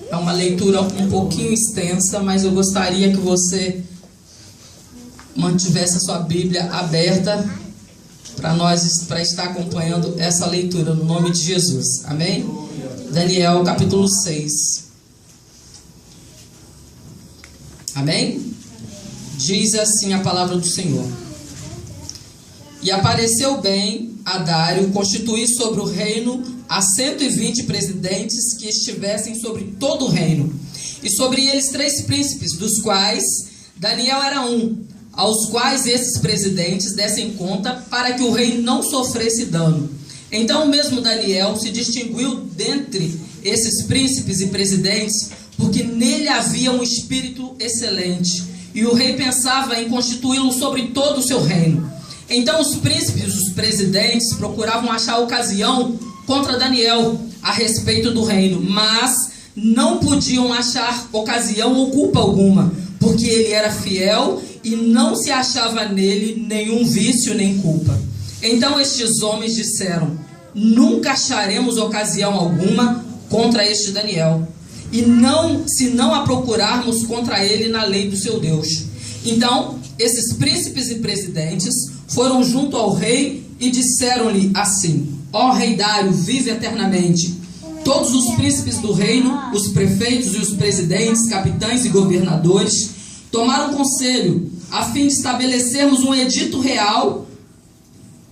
É uma leitura um pouquinho extensa, mas eu gostaria que você mantivesse a sua Bíblia aberta para estar acompanhando essa leitura no nome de Jesus. Amém? Daniel capítulo 6. Amém? Diz assim a palavra do Senhor. E apareceu bem a Dário constituir sobre o reino a 120 presidentes que estivessem sobre todo o reino, e sobre eles 3 príncipes, dos quais Daniel era um, aos quais esses presidentes dessem conta para que o rei não sofresse dano. Então o mesmo Daniel se distinguiu dentre esses príncipes e presidentes, porque nele havia um espírito excelente, e o rei pensava em constituí-lo sobre todo o seu reino. Então os príncipes e os presidentes procuravam achar ocasião contra Daniel a respeito do reino, mas não podiam achar ocasião ou culpa alguma, porque ele era fiel e não se achava nele nenhum vício nem culpa. Então estes homens disseram: nunca acharemos ocasião alguma contra este Daniel, e se não a procurarmos contra ele na lei do seu Deus. Então esses príncipes e presidentes foram junto ao rei e disseram-lhe assim: ó rei Dário, vive eternamente. Todos os príncipes do reino, os prefeitos e os presidentes, capitães e governadores, tomaram conselho a fim de estabelecermos um edito real,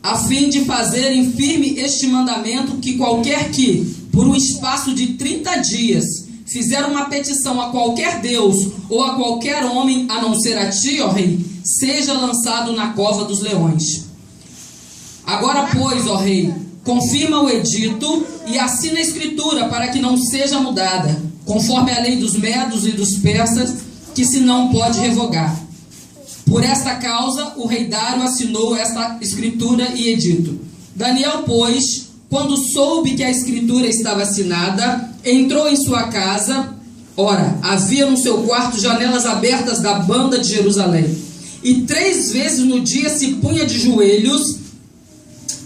a fim de fazerem firme este mandamento, que qualquer que, por um espaço de 30 dias, fizer uma petição a qualquer Deus ou a qualquer homem, a não ser a ti, ó rei, seja lançado na cova dos leões. Agora, pois, ó rei, confirma o edito e assina a escritura para que não seja mudada, conforme a lei dos medos e dos persas, que se não pode revogar. Por esta causa, o rei Dário assinou esta escritura e edito. Daniel, pois, quando soube que a escritura estava assinada, entrou em sua casa. Ora, havia no seu quarto janelas abertas da banda de Jerusalém. E 3 vezes no dia se punha de joelhos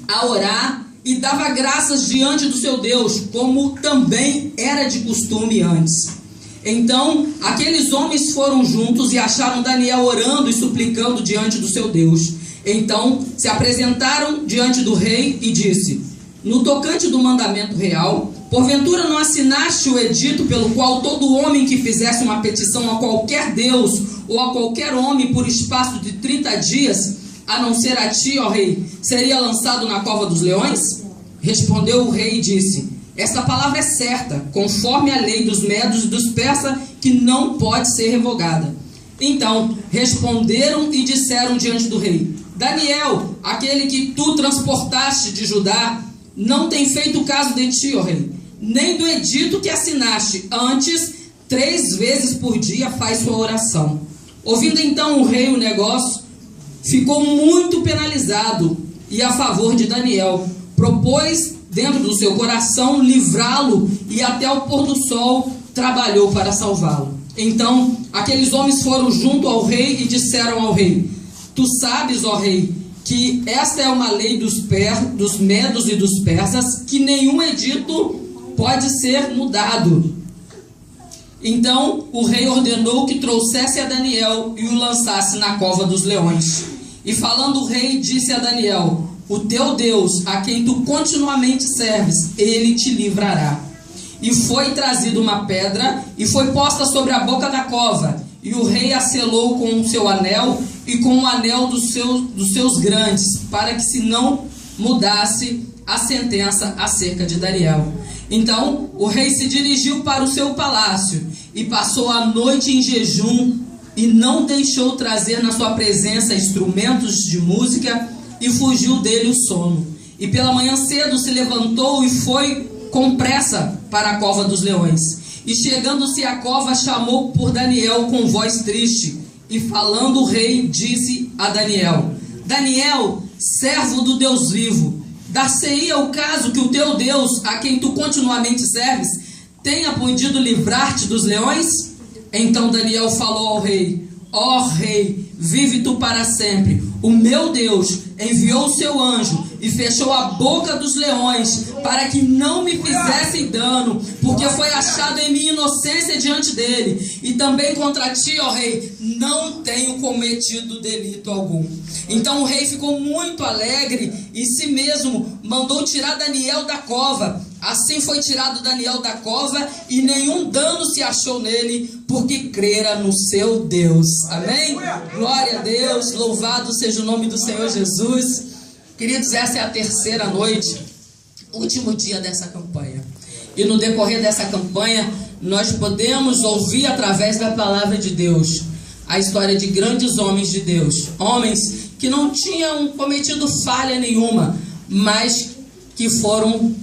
a orar e dava graças diante do seu Deus, como também era de costume antes. Então, aqueles homens foram juntos e acharam Daniel orando e suplicando diante do seu Deus. Então, se apresentaram diante do rei e disse: no tocante do mandamento real, porventura não assinaste o edito pelo qual todo homem que fizesse uma petição a qualquer Deus ou a qualquer homem por espaço de 30 dias, a não ser a ti, ó rei, seria lançado na cova dos leões? Respondeu o rei e disse: esta palavra é certa, conforme a lei dos medos e dos persas, que não pode ser revogada. Então responderam e disseram diante do rei: Daniel, aquele que tu transportaste de Judá, não tem feito caso de ti, ó rei, nem do edito que assinaste. Antes, 3 vezes por dia faz sua oração. Ouvindo então o rei o negócio, ficou muito penalizado, e a favor de Daniel propôs dentro do seu coração livrá-lo, e até o pôr do sol trabalhou para salvá-lo. Então aqueles homens foram junto ao rei e disseram ao rei: tu sabes, ó rei, que esta é uma lei dos medos e dos persas, que nenhum edito pode ser mudado. Então o rei ordenou que trouxesse a Daniel e o lançasse na cova dos leões. E falando o rei, disse a Daniel: o teu Deus, a quem tu continuamente serves, ele te livrará. E foi trazida uma pedra e foi posta sobre a boca da cova, e o rei a selou com o seu anel e com o anel dos seus grandes, para que se não mudasse a sentença acerca de Daniel. Então o rei se dirigiu para o seu palácio e passou a noite em jejum, e não deixou trazer na sua presença instrumentos de música, e fugiu dele o sono. E pela manhã cedo se levantou e foi com pressa para a cova dos leões. E chegando-se à cova, chamou por Daniel com voz triste. E falando o rei, disse a Daniel: Daniel, servo do Deus vivo, dar-se-ia o caso que o teu Deus, a quem tu continuamente serves, tenha podido livrar-te dos leões? Então Daniel falou ao rei: ó rei, vive tu para sempre. O meu Deus enviou o seu anjo e fechou a boca dos leões, para que não me fizessem dano, porque foi achado em mim inocência diante dele. E também contra ti, ó rei, não tenho cometido delito algum. Então o rei ficou muito alegre e si mesmo mandou tirar Daniel da cova. Assim foi tirado Daniel da cova e nenhum dano se achou nele, porque crera no seu Deus. Amém? Glória a Deus, louvado seja o nome do Senhor Jesus. Queridos, essa é a terceira noite, último dia dessa campanha. E no decorrer dessa campanha, nós podemos ouvir através da palavra de Deus a história de grandes homens de Deus. Homens que não tinham cometido falha nenhuma, mas que foram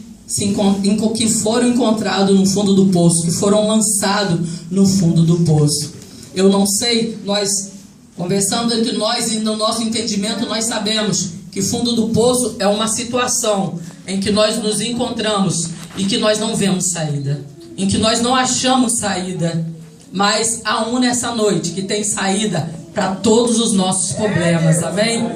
encontrados no fundo do poço, que foram lançados no fundo do poço. Eu não sei, nós conversando entre nós e no nosso entendimento, nós sabemos que fundo do poço é uma situação em que nós nos encontramos e que nós não vemos saída, em que nós não achamos saída, mas há um nessa noite que tem saída para todos os nossos problemas, amém?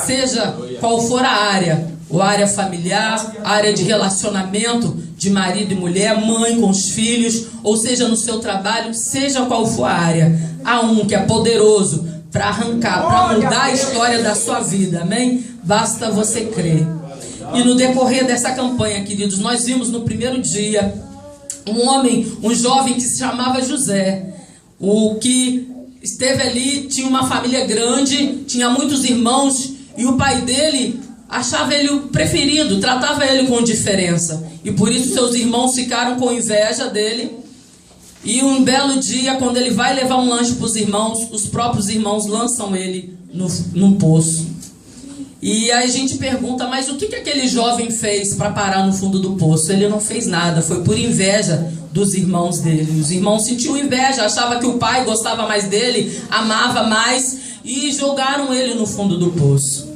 Seja qual for a área, ou a área familiar, a área de relacionamento de marido e mulher, mãe com os filhos, ou seja no seu trabalho, seja qual for a área, há um que é poderoso para arrancar, para mudar a história da sua vida, amém? Basta você crer. E no decorrer dessa campanha, queridos, nós vimos no primeiro dia um jovem que se chamava José, o que esteve ali, tinha uma família grande, tinha muitos irmãos, e o pai dele achava ele o preferido, tratava ele com diferença, e por isso seus irmãos ficaram com inveja dele. E um belo dia, quando ele vai levar um lanche para os irmãos, os próprios irmãos lançam ele num poço. E aí a gente pergunta, mas o que aquele jovem fez para parar no fundo do poço? Ele não fez nada, foi por inveja dos irmãos dele. Os irmãos sentiam inveja, achavam que o pai gostava mais dele, amava mais, e jogaram ele no fundo do poço.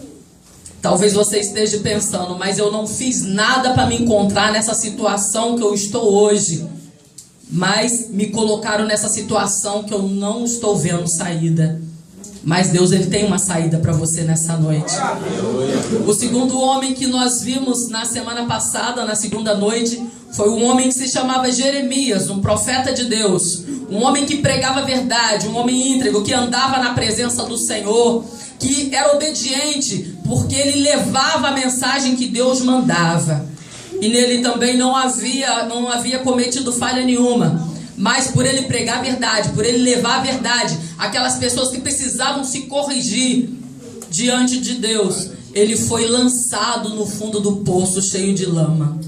Talvez você esteja pensando, mas eu não fiz nada para me encontrar nessa situação que eu estou hoje. Mas me colocaram nessa situação que eu não estou vendo saída. Mas Deus, ele tem uma saída para você nessa noite. O segundo homem que nós vimos na semana passada, na segunda noite, foi um homem que se chamava Jeremias, um profeta de Deus. Um homem que pregava a verdade, um homem íntegro, que andava na presença do Senhor, que era obediente, porque ele levava a mensagem que Deus mandava. E nele também não havia cometido falha nenhuma. Mas por ele pregar a verdade, por ele levar a verdade, aquelas pessoas que precisavam se corrigir diante de Deus, ele foi lançado no fundo do poço cheio de lama.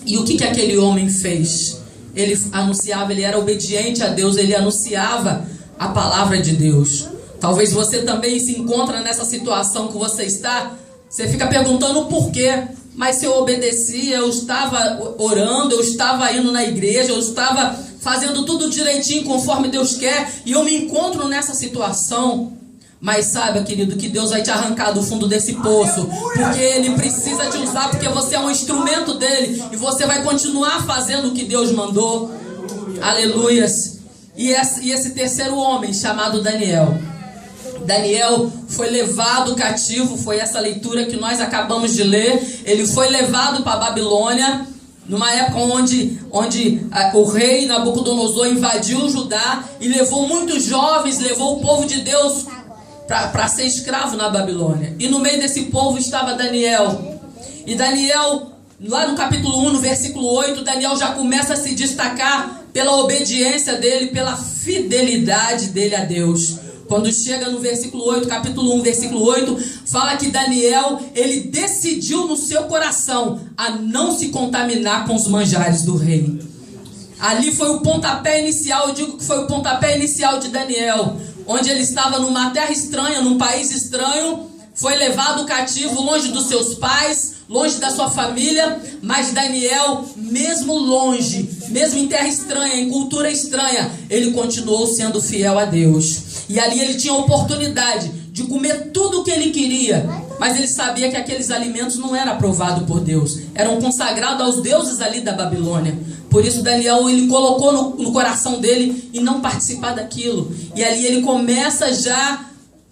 E o que aquele homem fez? Ele anunciava, ele era obediente a Deus, ele anunciava a palavra de Deus. Talvez você também se encontre nessa situação que você está, você fica perguntando o porquê. Mas se eu obedecia, eu estava orando, eu estava indo na igreja, eu estava fazendo tudo direitinho conforme Deus quer, e eu me encontro nessa situação. Mas saiba, querido, que Deus vai te arrancar do fundo desse poço, porque Ele precisa te usar, porque você é um instrumento dEle, e você vai continuar fazendo o que Deus mandou. Aleluias. E esse terceiro homem, chamado Daniel foi levado cativo, foi essa leitura que nós acabamos de ler. Ele foi levado para a Babilônia, numa época onde o rei Nabucodonosor invadiu Judá e levou muitos jovens, levou o povo de Deus para ser escravo na Babilônia. E no meio desse povo estava Daniel. E Daniel, lá no capítulo 1, no versículo 8, Daniel já começa a se destacar pela obediência dele, pela fidelidade dele a Deus. Quando chega no versículo 8, capítulo 1, versículo 8, fala que Daniel, ele decidiu no seu coração a não se contaminar com os manjares do rei. Ali foi o pontapé inicial, eu digo que foi o pontapé inicial de Daniel, onde ele estava numa terra estranha, num país estranho, foi levado cativo, longe dos seus pais, longe da sua família, mas Daniel, mesmo longe, mesmo em terra estranha, em cultura estranha, ele continuou sendo fiel a Deus. E ali ele tinha a oportunidade de comer tudo o que ele queria, mas ele sabia que aqueles alimentos não eram aprovados por Deus, eram consagrados aos deuses ali da Babilônia. Por isso Daniel, ele colocou no coração dele em não participar daquilo. E ali ele começa já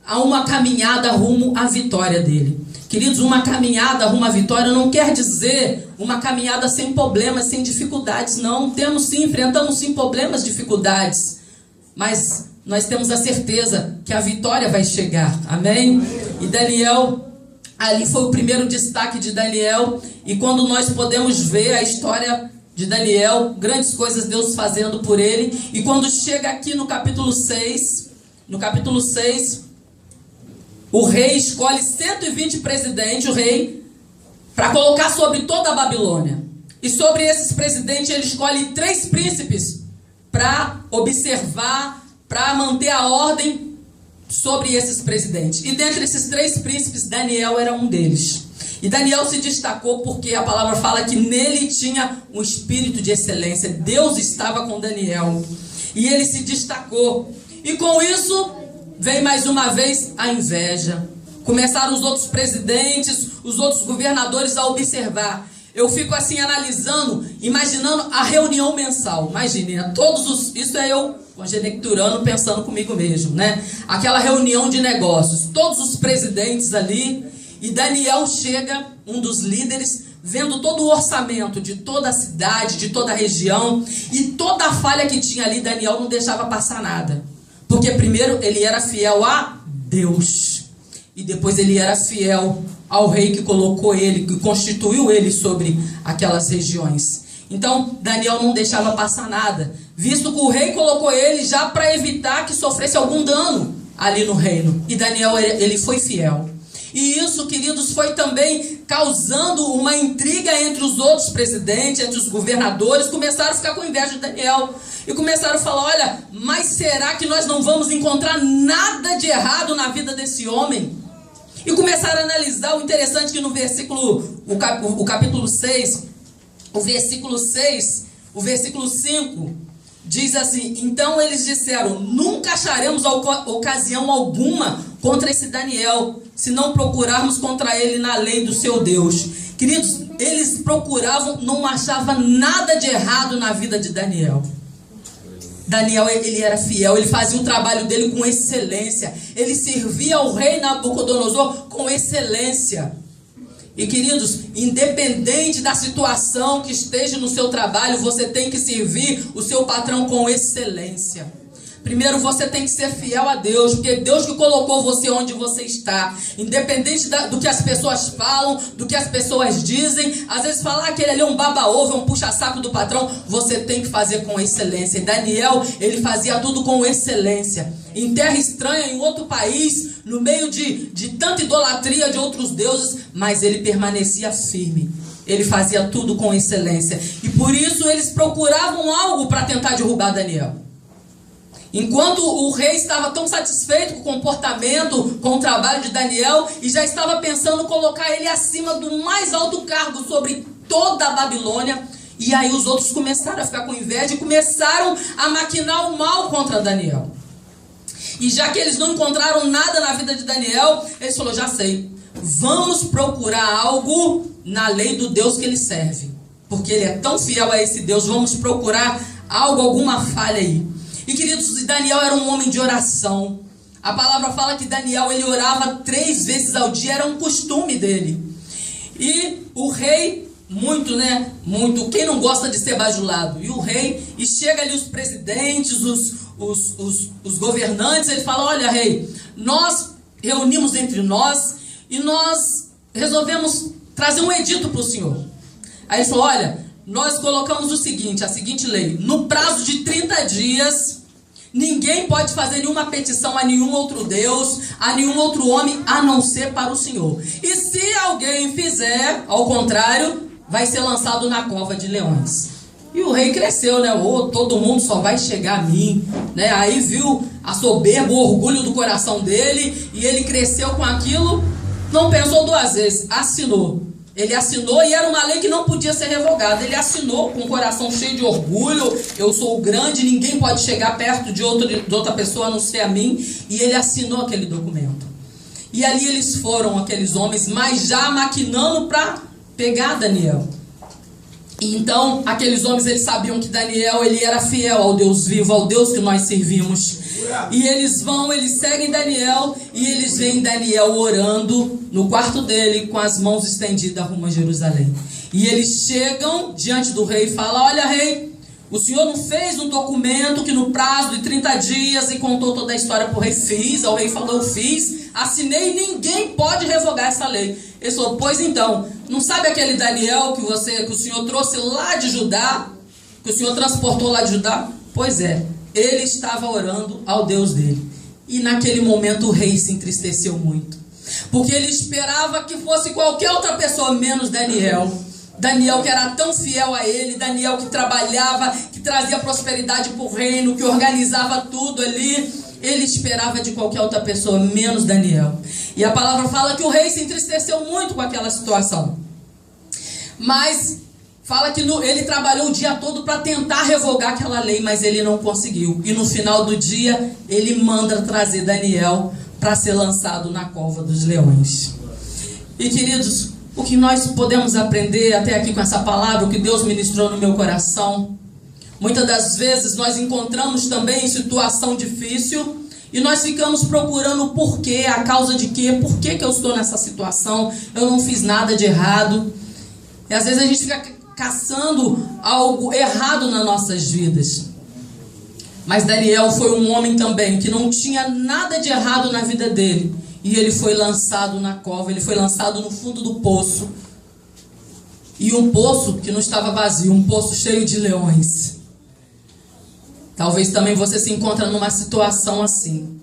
a uma caminhada rumo à vitória dele. Queridos, uma caminhada rumo à vitória não quer dizer uma caminhada sem problemas, sem dificuldades, não. Temos sim, enfrentamos sim problemas, dificuldades, mas nós temos a certeza que a vitória vai chegar, amém? E Daniel, ali foi o primeiro destaque de Daniel, e quando nós podemos ver a história de Daniel, grandes coisas Deus fazendo por ele, e quando chega aqui no capítulo 6, o rei escolhe 120 presidentes, o rei, para colocar sobre toda a Babilônia. E sobre esses presidentes ele escolhe 3 príncipes para observar, para manter a ordem sobre esses presidentes. E dentre esses 3 príncipes, Daniel era um deles. E Daniel se destacou porque a palavra fala que nele tinha um espírito de excelência. Deus estava com Daniel. E ele se destacou. E com isso vem mais uma vez a inveja. Começaram os outros presidentes, os outros governadores a observar. Eu fico assim analisando, imaginando a reunião mensal. Imagine, isso é eu conjecturando, pensando comigo mesmo, né? Aquela reunião de negócios, todos os presidentes ali, e Daniel chega, um dos líderes, vendo todo o orçamento de toda a cidade, de toda a região, e toda a falha que tinha ali, Daniel não deixava passar nada. Porque primeiro ele era fiel a Deus, e depois ele era fiel ao rei que colocou ele, que constituiu ele sobre aquelas regiões. Então Daniel não deixava passar nada, visto que o rei colocou ele já para evitar que sofresse algum dano ali no reino. E Daniel, ele foi fiel. E isso, queridos, foi também causando uma intriga entre os outros presidentes, entre os governadores. Começaram a ficar com inveja de Daniel. E começaram a falar, olha, mas será que nós não vamos encontrar nada de errado na vida desse homem? E começaram a analisar. O interessante é que no versículo, o capítulo 6, o versículo 5, diz assim: então eles disseram, nunca acharemos ocasião alguma contra esse Daniel, se não procurarmos contra ele na lei do seu Deus. Queridos, eles procuravam, não achavam nada de errado na vida de Daniel. Daniel, ele era fiel, ele fazia o trabalho dele com excelência, ele servia ao rei Nabucodonosor com excelência. E queridos, independente da situação que esteja no seu trabalho, você tem que servir o seu patrão com excelência. Primeiro você tem que ser fiel a Deus, porque Deus que colocou você onde você está. Independente do que as pessoas falam, do que as pessoas dizem. Às vezes falar que aquele ali é um baba-ovo, é um puxa-saco do patrão. Você tem que fazer com excelência. E Daniel, ele fazia tudo com excelência. Em terra estranha, em outro país, no meio de tanta idolatria de outros deuses, mas ele permanecia firme. Ele fazia tudo com excelência. E por isso eles procuravam algo para tentar derrubar Daniel. Enquanto o rei estava tão satisfeito com o comportamento, com o trabalho de Daniel, e já estava pensando em colocar ele acima do mais alto cargo sobre toda a Babilônia, e aí os outros começaram a ficar com inveja e começaram a maquinar o mal contra Daniel. E já que eles não encontraram nada na vida de Daniel, eles falaram, já sei, vamos procurar algo na lei do Deus que ele serve, porque ele é tão fiel a esse Deus, vamos procurar algo, alguma falha aí. E queridos, Daniel era um homem de oração. A palavra fala que Daniel, ele orava 3 vezes ao dia, era um costume dele. E o rei, muito, quem não gosta de ser bajulado? E o rei, e chega ali os presidentes, os governantes, ele fala, olha rei, nós reunimos entre nós e nós resolvemos trazer um edito para o senhor. Aí ele falou, olha, nós colocamos a seguinte lei, no prazo de 30 dias, ninguém pode fazer nenhuma petição a nenhum outro Deus, a nenhum outro homem, a não ser para o Senhor. E se alguém fizer, ao contrário, vai ser lançado na cova de leões. E o rei cresceu, todo mundo só vai chegar a mim, Aí viu a soberba, o orgulho do coração dele, e ele cresceu com aquilo, não pensou 2 vezes, assinou. Ele assinou e era uma lei que não podia ser revogada. Ele assinou com o coração cheio de orgulho. Eu sou o grande, ninguém pode chegar perto de outra pessoa a não ser a mim. E ele assinou aquele documento. E ali eles foram, aqueles homens, mas já maquinando para pegar Daniel. E então, aqueles homens, eles sabiam que Daniel, ele era fiel ao Deus vivo, ao Deus que nós servimos. E eles seguem Daniel, e eles veem Daniel orando no quarto dele, com as mãos estendidas rumo a Jerusalém. E eles chegam diante do rei e falam: olha, rei, o senhor não fez um documento que no prazo de 30 dias, e contou toda a história para o rei. Fiz. O rei falou: eu fiz, assinei, e ninguém pode revogar essa lei. Ele falou: pois então, não sabe aquele Daniel que o senhor trouxe lá de Judá, que o senhor transportou lá de Judá? Pois é, ele estava orando ao Deus dele. E naquele momento o rei se entristeceu muito, porque ele esperava que fosse qualquer outra pessoa menos Daniel. Daniel, que era tão fiel a ele, Daniel que trabalhava, que trazia prosperidade para o reino, que organizava tudo ali. Ele esperava de qualquer outra pessoa menos Daniel. E a palavra fala que o rei se entristeceu muito com aquela situação. Mas fala que ele trabalhou o dia todo para tentar revogar aquela lei, mas ele não conseguiu. E no final do dia, ele manda trazer Daniel para ser lançado na cova dos leões. E queridos, o que nós podemos aprender até aqui com essa palavra, o que Deus ministrou no meu coração, muitas das vezes nós encontramos também em situação difícil e nós ficamos procurando o porquê, a causa de quê, por que eu estou nessa situação, eu não fiz nada de errado. E às vezes a gente fica caçando algo errado nas nossas vidas. Mas Daniel foi um homem também que não tinha nada de errado na vida dele. E ele foi lançado na cova, ele foi lançado no fundo do poço. E um poço que não estava vazio, um poço cheio de leões. Talvez também você se encontre numa situação assim.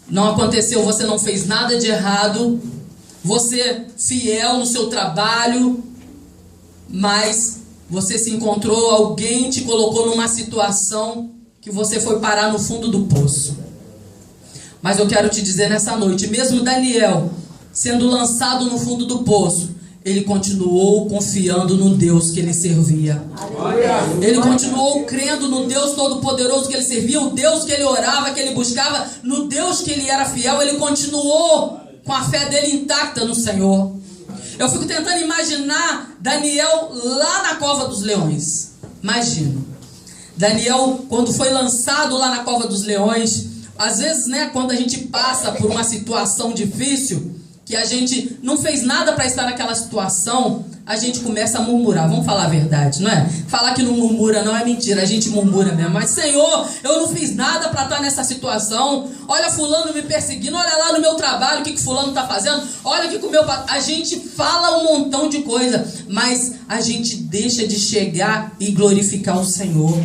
Não aconteceu, você não fez nada de errado. Você fiel no seu trabalho, mas você se encontrou, alguém te colocou numa situação que você foi parar no fundo do poço. Mas eu quero te dizer nessa noite, mesmo Daniel sendo lançado no fundo do poço, ele continuou confiando no Deus que ele servia. Ele continuou crendo no Deus Todo-Poderoso que ele servia, o Deus que ele orava, que ele buscava, no Deus que ele era fiel. Ele continuou com a fé dele intacta no Senhor. Eu fico tentando imaginar Daniel lá na cova dos leões. Imagino. Daniel, quando foi lançado lá na cova dos leões, às vezes, quando a gente passa por uma situação difícil, que a gente não fez nada para estar naquela situação, a gente começa a murmurar. Vamos falar a verdade, não é? Falar que não murmura não é mentira, a gente murmura mesmo. Mas, Senhor, eu não fiz nada para estar nessa situação. Olha fulano me perseguindo, olha lá no meu trabalho o que fulano está fazendo. Olha aqui com o meu... A gente fala um montão de coisa, mas a gente deixa de chegar e glorificar o Senhor.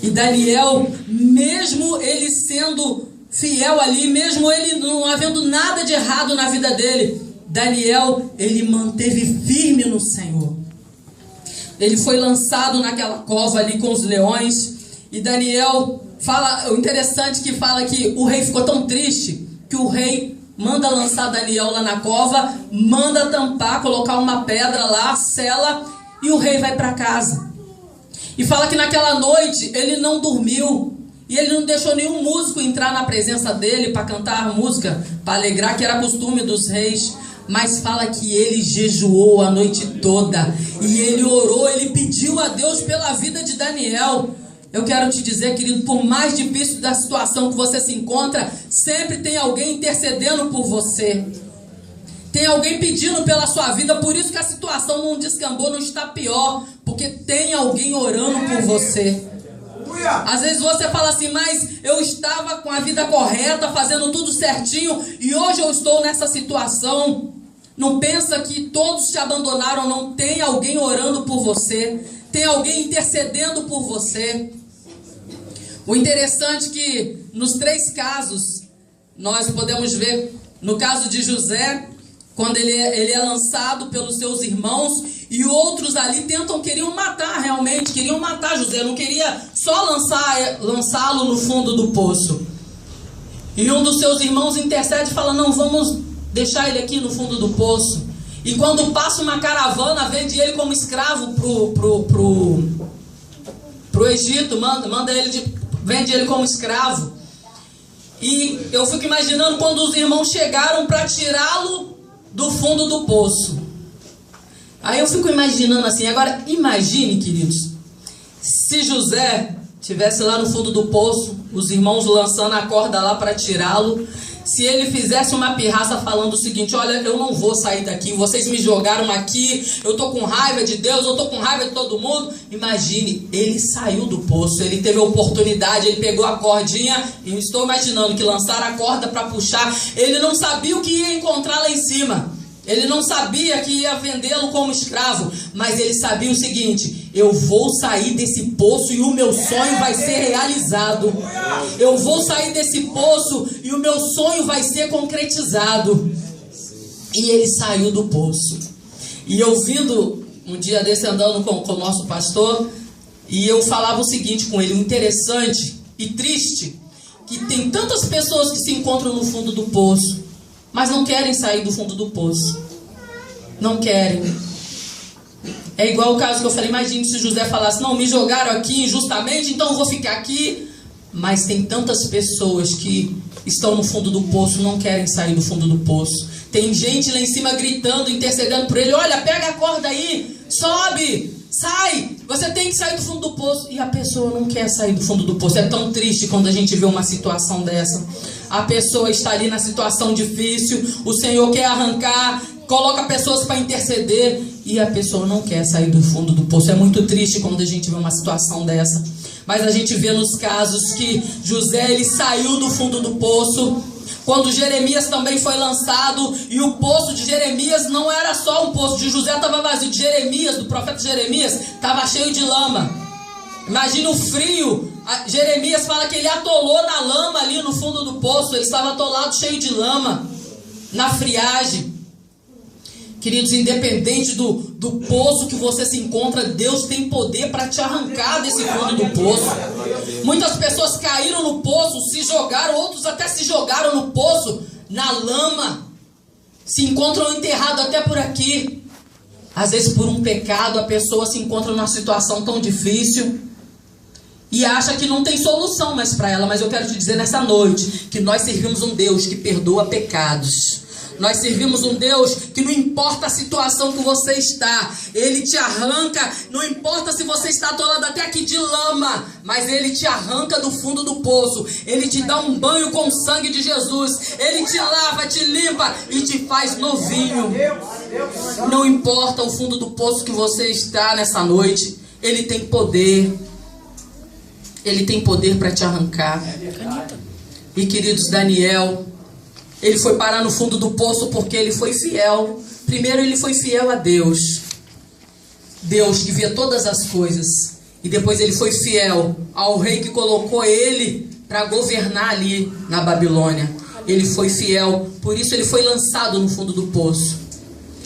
E Daniel, mesmo ele sendo fiel ali, mesmo ele não havendo nada de errado na vida dele, Daniel, ele manteve firme no Senhor. Ele foi lançado naquela cova ali com os leões. E Daniel fala, o interessante que fala que o rei ficou tão triste que o rei manda lançar Daniel lá na cova, manda tampar, colocar uma pedra lá, sela, e o rei vai para casa. E fala que naquela noite ele não dormiu. E ele não deixou nenhum músico entrar na presença dele para cantar música, para alegrar, que era costume dos reis. Mas fala que ele jejuou a noite toda. E ele orou, ele pediu a Deus pela vida de Daniel. Eu quero te dizer, querido, por mais difícil da situação que você se encontra, sempre tem alguém intercedendo por você. Tem alguém pedindo pela sua vida, por isso que a situação não descambou, não está pior, porque tem alguém orando por você. Às vezes você fala assim, mas eu estava com a vida correta, fazendo tudo certinho, e hoje eu estou nessa situação. Não pensa que todos te abandonaram, não. Tem alguém orando por você, tem alguém intercedendo por você. O interessante é que nos 3 casos, nós podemos ver, no caso de José, quando ele é lançado pelos seus irmãos, e outros ali queriam matar realmente, queriam matar José, não queria só lançá-lo no fundo do poço. E um dos seus irmãos intercede e fala, não, vamos deixar ele aqui no fundo do poço. E quando passa uma caravana, vende ele como escravo pro Egito, vende ele como escravo. E eu fico imaginando quando os irmãos chegaram para tirá-lo do fundo do poço. Aí eu fico imaginando assim, agora imagine, queridos, se José estivesse lá no fundo do poço, os irmãos lançando a corda lá para tirá-lo, se ele fizesse uma pirraça falando o seguinte: olha, eu não vou sair daqui, vocês me jogaram aqui, eu tô com raiva de Deus, eu tô com raiva de todo mundo. Imagine, ele saiu do poço, ele teve a oportunidade, ele pegou a cordinha, e eu estou imaginando que lançaram a corda para puxar, ele não sabia o que ia encontrar lá em cima. Ele não sabia que ia vendê-lo como escravo, mas ele sabia o seguinte: eu vou sair desse poço e o meu sonho vai ser realizado. Eu vou sair desse poço e o meu sonho vai ser concretizado. E ele saiu do poço. E eu vindo um dia desse andando com o nosso pastor, e eu falava o seguinte com ele: o interessante e triste, que tem tantas pessoas que se encontram no fundo do poço, mas não querem sair do fundo do poço. Não querem. É igual o caso que eu falei: imagine se José falasse: não, me jogaram aqui injustamente, então eu vou ficar aqui. Mas tem tantas pessoas que estão no fundo do poço, não querem sair do fundo do poço. Tem gente lá em cima gritando, intercedendo por ele: olha, pega a corda aí, sobe, sai, você tem que sair do fundo do poço. E a pessoa não quer sair do fundo do poço. É tão triste quando a gente vê uma situação dessa. A pessoa está ali na situação difícil, o Senhor quer arrancar, coloca pessoas para interceder, e a pessoa não quer sair do fundo do poço. É muito triste quando a gente vê uma situação dessa. Mas a gente vê nos casos que José, ele saiu do fundo do poço. Quando Jeremias também foi lançado, e o poço de Jeremias não era só um poço, de José estava vazio, de Jeremias, do profeta Jeremias, estava cheio de lama. Imagina o frio. Jeremias fala que ele atolou na lama ali no fundo do poço. Ele estava atolado, cheio de lama, na friagem. Queridos, independente do poço que você se encontra, Deus tem poder para te arrancar desse fundo do poço. Muitas pessoas caíram no poço, se jogaram, outros até se jogaram no poço, na lama, se encontram enterrados até por aqui. Às vezes por um pecado a pessoa se encontra numa situação tão difícil e acha que não tem solução mais para ela. Mas eu quero te dizer nessa noite que nós servimos um Deus que perdoa pecados. Nós servimos um Deus que não importa a situação que você está, Ele te arranca. Não importa se você está atolado até aqui de lama, mas Ele te arranca do fundo do poço. Ele te dá um banho com o sangue de Jesus. Ele te lava, te limpa e te faz novinho. Não importa o fundo do poço que você está nessa noite, Ele tem poder. Ele tem poder para te arrancar. E queridos, Daniel, ele foi parar no fundo do poço porque ele foi fiel. Primeiro ele foi fiel a Deus. Deus que via todas as coisas. E depois ele foi fiel ao rei que colocou ele para governar ali na Babilônia. Ele foi fiel, por isso ele foi lançado no fundo do poço.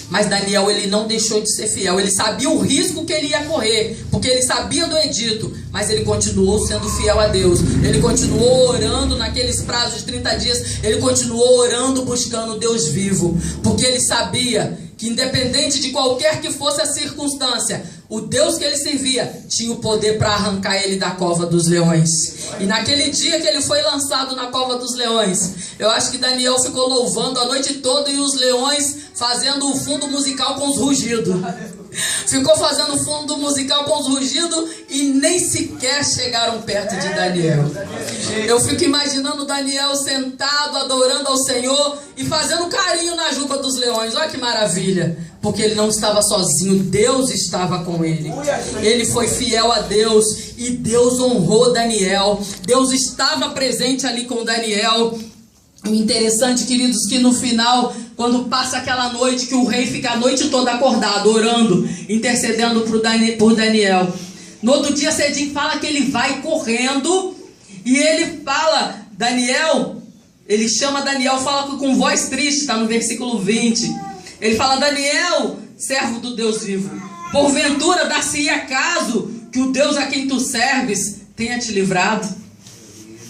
Mas Daniel, ele não deixou de ser fiel. Ele sabia o risco que ele ia correr, porque ele sabia do edito, mas ele continuou sendo fiel a Deus. Ele continuou orando naqueles prazos de 30 dias. Ele continuou orando, buscando Deus vivo, porque ele sabia que independente de qualquer que fosse a circunstância, o Deus que ele servia tinha o poder para arrancar ele da cova dos leões. E naquele dia que ele foi lançado na cova dos leões, eu acho que Daniel ficou louvando a noite toda, e os leões fazendo o fundo musical com os rugidos. Ficou fazendo o fundo musical com os rugidos e nem sequer chegaram perto de Daniel. Eu fico imaginando Daniel sentado, adorando ao Senhor e fazendo carinho na juba dos leões. Olha que maravilha, porque ele não estava sozinho, Deus estava com ele. Ele foi fiel a Deus e Deus honrou Daniel. Deus estava presente ali com Daniel. O interessante, queridos, que no final, quando passa aquela noite, que o rei fica a noite toda acordado, orando, intercedendo por Daniel. No outro dia, cedinho, fala que ele vai correndo e ele fala, Daniel, ele chama Daniel, fala com voz triste, está no versículo 20. Ele fala, Daniel, servo do Deus vivo, porventura dar-se-ia caso que o Deus a quem tu serves tenha te livrado?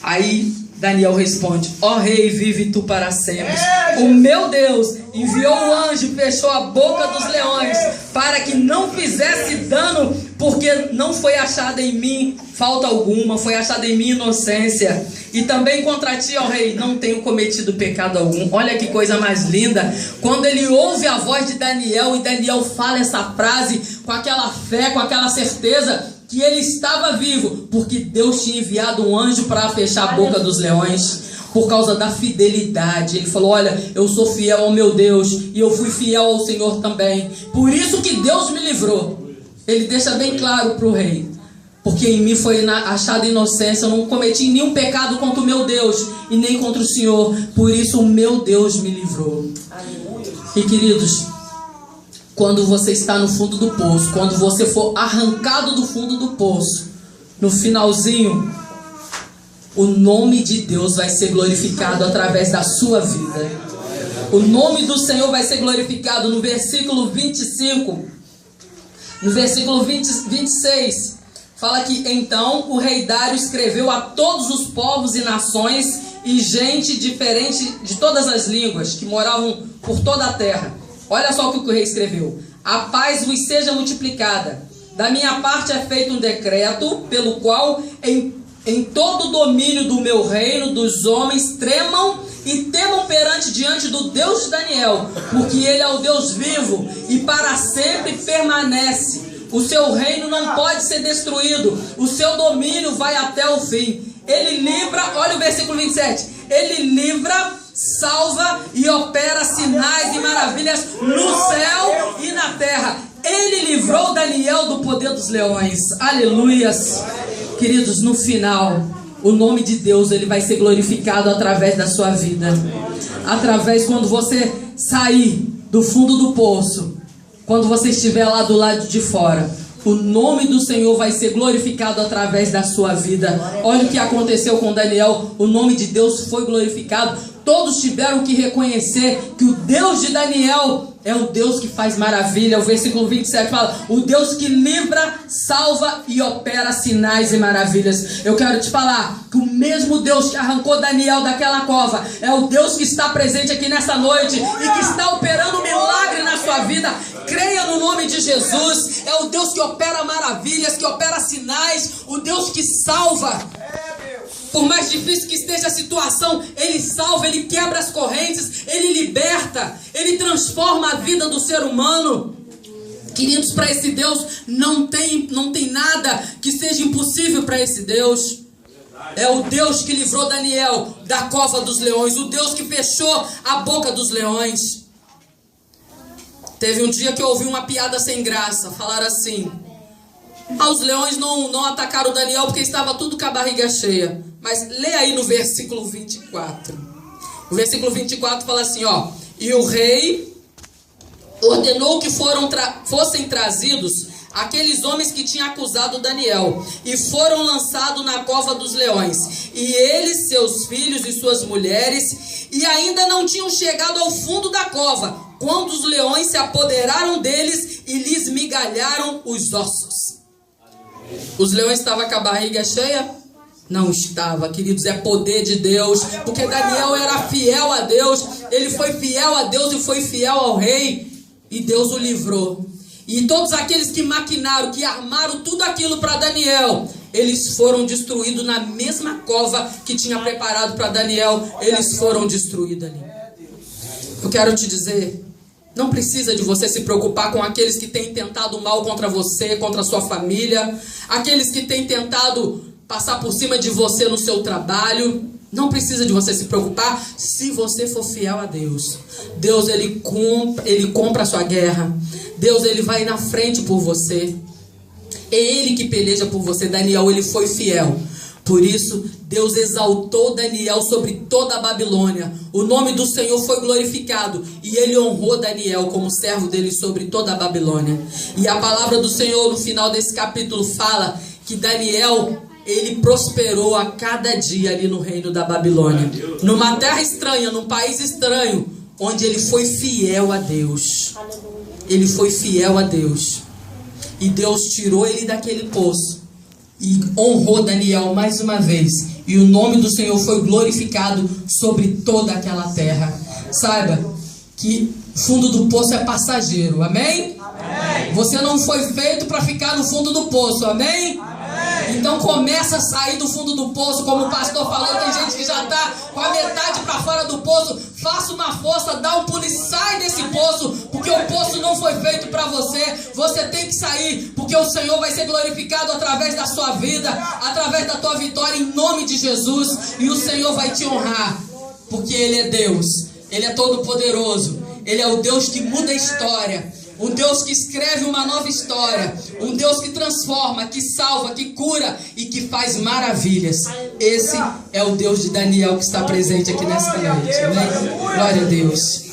Aí Daniel responde, ó rei, vive tu para sempre. O meu Deus enviou um anjo e fechou a boca dos leões, para que não fizesse dano por porque não foi achada em mim falta alguma, foi achada em mim inocência. E também contra ti, ó rei, não tenho cometido pecado algum. Olha que coisa mais linda. Quando ele ouve a voz de Daniel, e Daniel fala essa frase com aquela fé, com aquela certeza que ele estava vivo, porque Deus tinha enviado um anjo para fechar a boca dos leões. Por causa da fidelidade, ele falou: olha, eu sou fiel ao meu Deus, e eu fui fiel ao Senhor também, por isso que Deus me livrou. Ele deixa bem claro para o rei: porque em mim foi achada inocência, eu não cometi nenhum pecado contra o meu Deus, e nem contra o Senhor, por isso o meu Deus me livrou. E queridos, quando você está no fundo do poço, quando você for arrancado do fundo do poço, no finalzinho, o nome de Deus vai ser glorificado através da sua vida. O nome do Senhor vai ser glorificado. No versículo 25, no versículo 26, fala que então o rei Dário escreveu a todos os povos e nações e gente diferente de todas as línguas que moravam por toda a terra. Olha só o que o rei escreveu: a paz vos seja multiplicada. Da minha parte é feito um decreto pelo qual em todo o domínio do meu reino, dos homens tremam e temam diante do Deus de Daniel, porque ele é o Deus vivo e para sempre permanece. O seu reino não pode ser destruído, o seu domínio vai até o fim. Ele livra, olha o versículo 27, ele livra, salva e opera sinais e maravilhas no céu e na terra. Ele livrou Daniel do poder dos leões. Aleluias. Queridos, no final, o nome de Deus ele vai ser glorificado através da sua vida. Através, quando você sair do fundo do poço, quando você estiver lá do lado de fora, o nome do Senhor vai ser glorificado através da sua vida. Olha o que aconteceu com Daniel. O nome de Deus foi glorificado. Todos tiveram que reconhecer que o Deus de Daniel é o Deus que faz maravilha. O versículo 27 fala: o Deus que livra, salva e opera sinais e maravilhas. Eu quero te falar que o mesmo Deus que arrancou Daniel daquela cova é o Deus que está presente aqui nessa noite e que está operando milagre na sua vida. Creia no nome de Jesus. É o Deus que opera maravilhas, que opera sinais, o Deus que salva. Por mais difícil que esteja a situação, Ele salva, Ele quebra as correntes, Ele liberta, Ele transforma a vida do ser humano. Queridos, para esse Deus não tem nada que seja impossível para esse Deus. É o Deus que livrou Daniel da cova dos leões, o Deus que fechou a boca dos leões. Teve um dia que eu ouvi uma piada sem graça, falaram assim: os leões não atacaram Daniel porque estava tudo com a barriga cheia. Mas lê aí no versículo 24. O versículo 24 fala assim, ó: e o rei ordenou que fossem trazidos aqueles homens que tinham acusado Daniel, e foram lançados na cova dos leões, e eles, seus filhos e suas mulheres, e ainda não tinham chegado ao fundo da cova, quando os leões se apoderaram deles e lhes migalharam os ossos. Os leões estavam com a barriga cheia? Não estava, queridos, é poder de Deus, porque Daniel era fiel a Deus, ele foi fiel a Deus e foi fiel ao rei, e Deus o livrou. E todos aqueles que maquinaram, que armaram tudo aquilo para Daniel, eles foram destruídos na mesma cova que tinha preparado para Daniel, eles foram destruídos ali. Eu quero te dizer, não precisa de você se preocupar com aqueles que têm tentado mal contra você, contra a sua família, aqueles que têm tentado passar por cima de você no seu trabalho. Não precisa de você se preocupar se você for fiel a Deus. Deus, ele compra a sua guerra. Deus, ele vai na frente por você. É Ele que peleja por você. Daniel, ele foi fiel. Por isso, Deus exaltou Daniel sobre toda a Babilônia. O nome do Senhor foi glorificado. E ele honrou Daniel como servo dele sobre toda a Babilônia. E a palavra do Senhor no final desse capítulo fala que Daniel, ele prosperou a cada dia ali no reino da Babilônia. Numa terra estranha, num país estranho, onde ele foi fiel a Deus. Ele foi fiel a Deus. E Deus tirou ele daquele poço e honrou Daniel mais uma vez. E o nome do Senhor foi glorificado sobre toda aquela terra. Saiba que fundo do poço é passageiro. Amém? Amém. Você não foi feito para ficar no fundo do poço, amém? Então começa a sair do fundo do poço, como o pastor falou, tem gente que já está com a metade para fora do poço. Faça uma força, dá um pulo e sai desse poço, porque o poço não foi feito para você. Você tem que sair, porque o Senhor vai ser glorificado através da sua vida, através da tua vitória, em nome de Jesus. E o Senhor vai te honrar, porque Ele é Deus, Ele é todo poderoso, Ele é o Deus que muda a história, um Deus que escreve uma nova história, um Deus que transforma, que salva, que cura e que faz maravilhas. Esse é o Deus de Daniel que está presente aqui nesta noite. Amém? Glória a Deus.